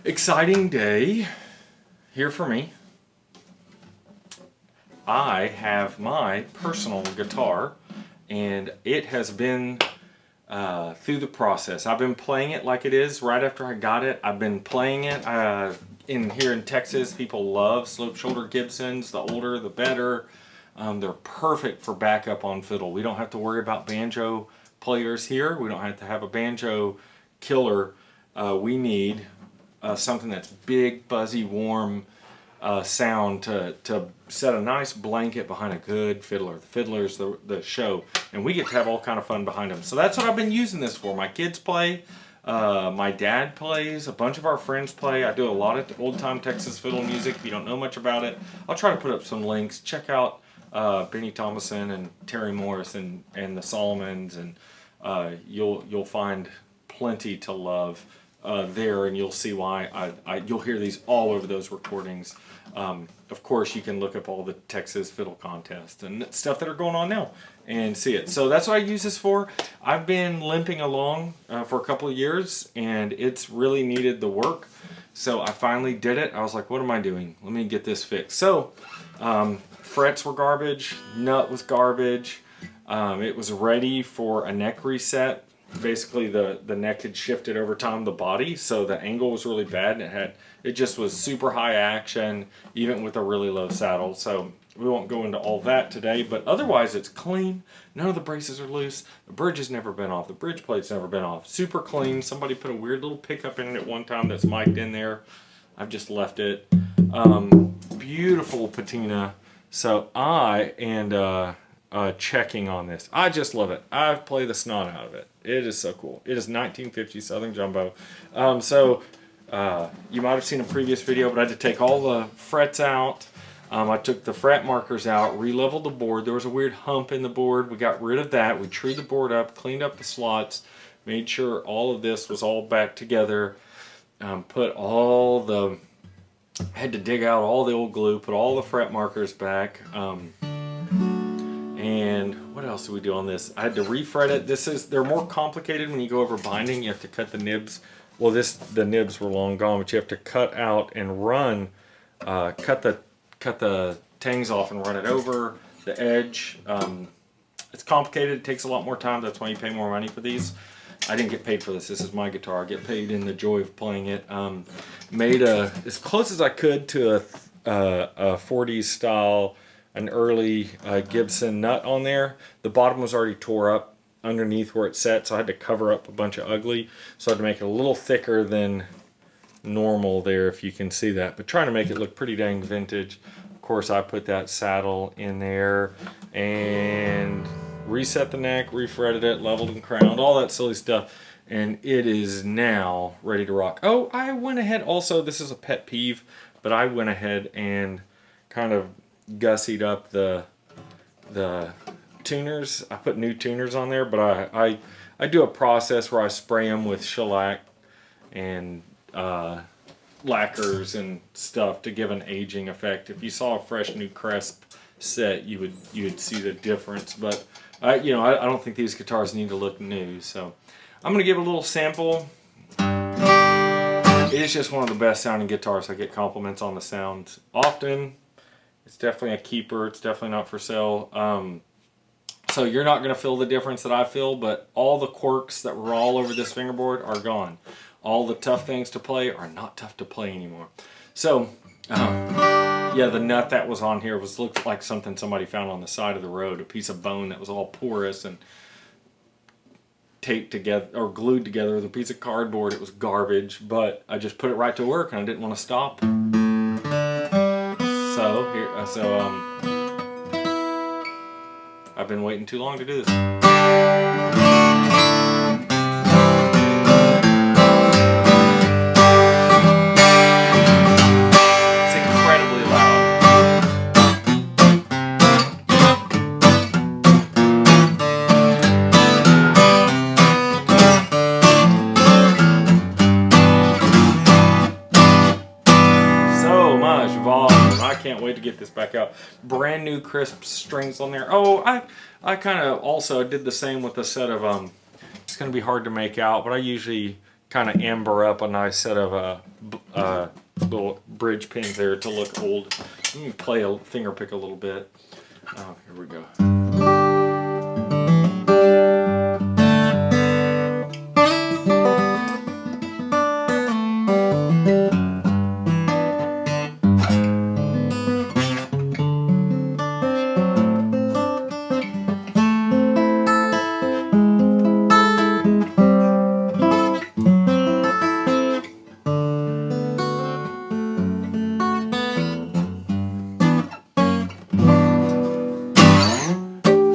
Exciting day here for me. I have my personal guitar, and it has been through the process. I've been playing it like it is right after I got it. I've been playing it here in Texas. People love slope shoulder Gibsons. The older the better. They're perfect for backup on fiddle. We don't have to worry about banjo players here. We don't have to have a banjo killer. We need something that's big, fuzzy, warm sound to set a nice blanket behind a good fiddler. The fiddler's the show, and we get to have all kind of fun behind them. So that's what I've been using this for. My kids play, my dad plays, a bunch of our friends play. I do a lot of old-time Texas fiddle music. If you don't know much about it, I'll try to put up some links. Check out Benny Thomason and Terry Morris and the Solomons, and you'll find plenty to love there, and you'll see why you'll hear these all over those recordings. Of course, you can look up all the Texas fiddle contests and stuff that are going on now and see it. So that's what I use this for. I've been limping along for a couple of years, and it's really needed the work. So I finally did it. I was like, what am I doing? Let me get this fixed. So frets were garbage, nut was garbage. It was ready for a neck reset. Basically the neck had shifted over time, the body, so the angle was really bad, and it just was super high action even with a really low saddle. So we won't go into all that today, but otherwise it's clean. None of the braces are loose. The bridge has never been off. The bridge plate's never been off. Super clean. Somebody put a weird little pickup in it at one time that's mic'd in there. I've just left it. Beautiful patina. So checking on this. I just love it. I've played the snot out of it. It is so cool. It is 1950 Southern Jumbo. You might have seen a previous video, but I had to take all the frets out. I took the fret markers out, re-leveled the board. There was a weird hump in the board. We got rid of that. We trued the board up, cleaned up the slots, made sure all of this was all back together. Had to dig out all the old glue, put all the fret markers back. And what else did we do on this? I had to refret it. They're more complicated when you go over binding. You have to cut the nibs. Well, the nibs were long gone, but you have to cut out and run, cut the tangs off and run it over the edge. It's complicated. It takes a lot more time. That's why you pay more money for these. I didn't get paid for this. This is my guitar. I get paid in the joy of playing it. Made as close as I could to a 40s style, an early Gibson nut on there. The bottom was already tore up underneath where it set, so I had to cover up a bunch of ugly. So I had to make it a little thicker than normal there, if you can see that. But trying to make it look pretty dang vintage. Of course, I put that saddle in there and reset the neck, refretted it, leveled and crowned, all that silly stuff. And it is now ready to rock. Oh, I went ahead also, this is a pet peeve, but I went ahead and kind of gussied up the tuners. I put new tuners on there, but I do a process where I spray them with shellac and lacquers and stuff to give an aging effect. If you saw a fresh new crisp set, you would see the difference. But I don't think these guitars need to look new, so I'm gonna give a little sample. It is just one of the best sounding guitars. I get compliments on the sound often. It's definitely a keeper. It's definitely not for sale. So you're not going to feel the difference that I feel, but all the quirks that were all over this fingerboard are gone. All the tough things to play are not tough to play anymore. So, yeah, the nut that was on here looked like something somebody found on the side of the road, a piece of bone that was all porous and taped together or glued together with a piece of cardboard. It was garbage, but I just put it right to work, and I didn't want to stop. I've been waiting too long to do this. It's incredibly loud. So much volume. I can't wait to get this back out. Brand new crisp strings on there. Oh, I kind of also did the same with a set of it's going to be hard to make out, but I usually kind of amber up a nice set of little bridge pins there to look old. Let me play a finger pick a little bit. Oh, here we go.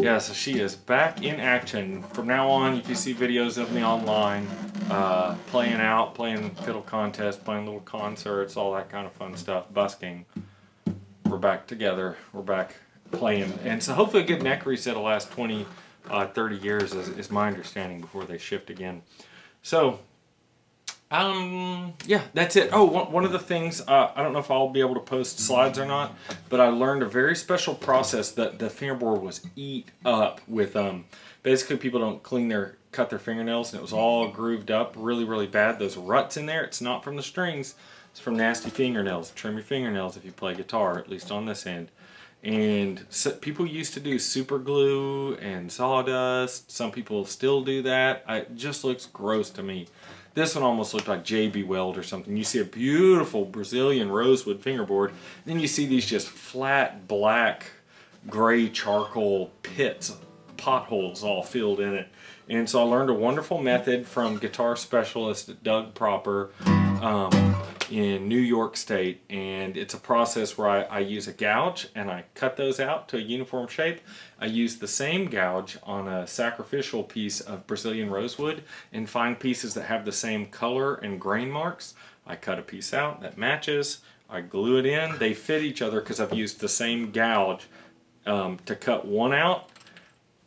Yeah, so she is back in action. From now on, if you see videos of me online, playing fiddle contests, playing little concerts, all that kind of fun stuff, busking, we're back together. We're back playing. And so hopefully a good neck reset will last 20, 30 years is my understanding before they shift again. So, yeah, that's it. Oh, one of the things, I don't know if I'll be able to post slides or not, but I learned a very special process that the fingerboard was eat up with, basically people don't cut their fingernails, and it was all grooved up really, really bad. Those ruts in there, it's not from the strings, it's from nasty fingernails. Trim your fingernails if you play guitar, at least on this end. And so people used to do super glue and sawdust. Some people still do that. It just looks gross to me. This one almost looked like JB Weld or something. You see a beautiful Brazilian rosewood fingerboard. Then you see these just flat, black, gray charcoal pits, potholes all filled in it. And so I learned a wonderful method from guitar specialist Doug Proper in New York State. And it's a process where I use a gouge and I cut those out to a uniform shape. I use the same gouge on a sacrificial piece of Brazilian rosewood and find pieces that have the same color and grain marks. I cut a piece out that matches. I glue it in. They fit each other because I've used the same gouge to cut one out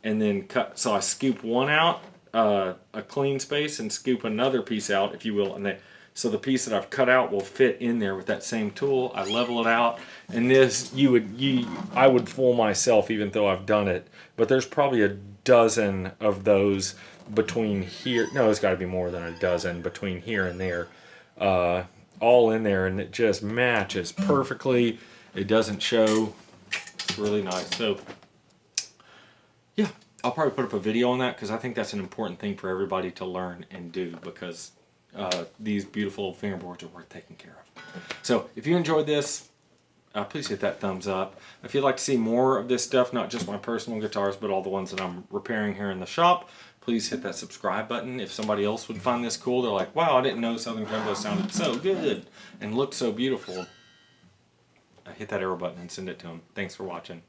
and then cut. So I scoop one out, a clean space, and scoop another piece out, if you will, and so the piece that I've cut out will fit in there with that same tool. I level it out, and this I would fool myself even though I've done it, but there's probably a dozen of those between here. No, it's got to be more than a dozen between here and there, all in there, and it just matches perfectly. It doesn't show. It's really nice. So yeah, I'll probably put up a video on that because I think that's an important thing for everybody to learn and do, because these beautiful fingerboards are worth taking care of. So if you enjoyed this, please hit that thumbs up. If you'd like to see more of this stuff, not just my personal guitars, but all the ones that I'm repairing here in the shop, please hit that subscribe button. If somebody else would find this cool, they're like, wow, I didn't know Southern Jumbo sounded so good and looked so beautiful, hit that arrow button and send it to them. Thanks for watching.